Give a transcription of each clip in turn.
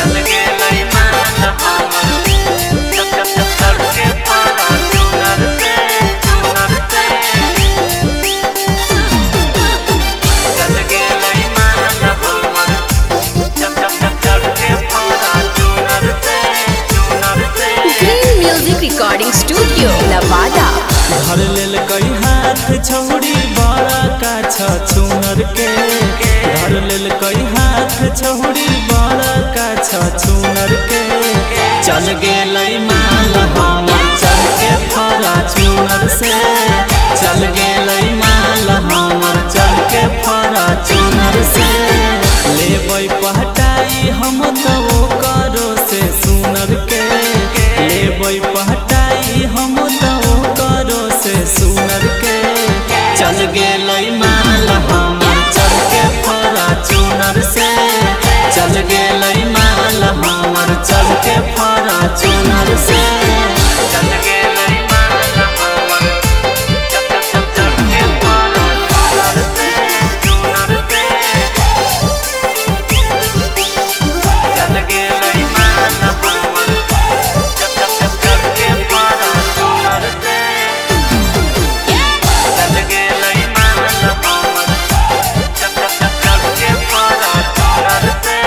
चल गेलै माल हमर चक चक चक करके फॉर्च्यूनर से चूनर से चल गेलै माल हमर चक चक चक करके फॉर्च्यूनर से चूनर से। Green music recording studio Nawada. धर लेल कई हाथ छौड़ी बड़ा का छूनर के धर लेल कई हाथ छौड़ी बड़ा का छूनर के चल गेलै माल हमर चल के फॉर्च्यूनर से चल गेलै माल हमर चल के फॉर्च्यूनर से लेबै पहटाई हम तो करो से सुनर के लेबै पहटाई हम तो करो से सुनर के चल गेलै माल हमर चल के फॉर्च्यूनर से चल गेलै माल हमर चल के फॉर्च्यूनर से चल गेलै माल हमर चक चक चक करके फॉर्च्यूनर से चूनर से चल गेलै माल हमर चक चक चक करके फॉर्च्यूनर से चल गेलै माल हमर चक चक चक करके फॉर्च्यूनर से।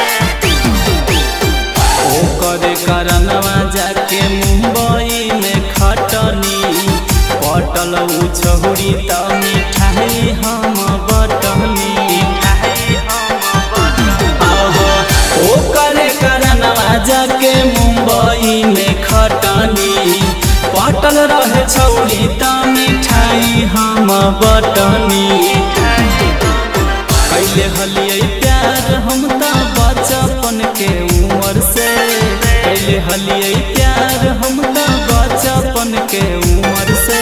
ओकर करनवा जाके मुंबई में खटनी पटल उ छौड़ी त मिठाई हम बटनी ओकर करनवा जाके मुंबई में खटनी पटल रहे छौड़ी त मिठाई हम बटनी कैले हलियै प्यार हम त बचपन के उम्र से कैले हलियै प्यार हम त बचपन के उम्र से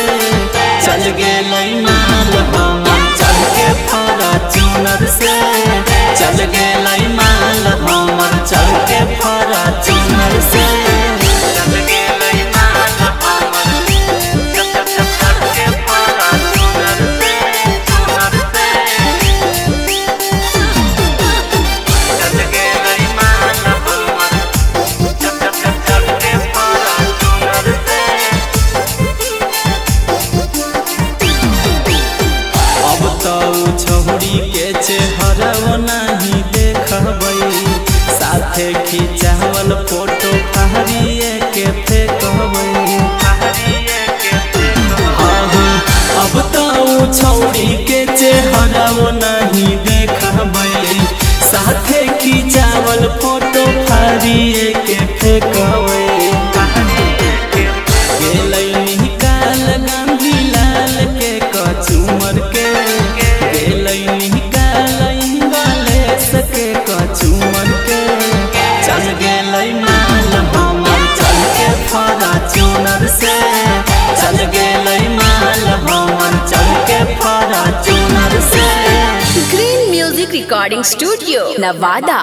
चल गेलै माल हमर चल के फॉर्च्यूनर से चल गेलै माल हमर चल के फॉर्च्यूनर से चल गेलै माल हमर चक चक चक करके फॉर्च्यूनर से चूनर से चल गेलै माल हमर चक चक चक करके फॉर्च्यूनर से। अब तो उ छौड़ी के चेहरा नहीं देखबै साथे खिंचावल फोटो फहरिए के फेंकबै अब तो उ छौड़ी के चेहरा नहीं देखबै साथे खिंचावल फोटो फहरिए के फेंकबै गेलै निकाल गांधी लाल के कचूमर के गेलै निकाल इंगलेश के कचूमर के चल गेलै माल हमर चल के फॉर्च्यूनर से चल गेलै माल हमर चल के फॉर्च्यूनर से। Green music recording studio Nawada.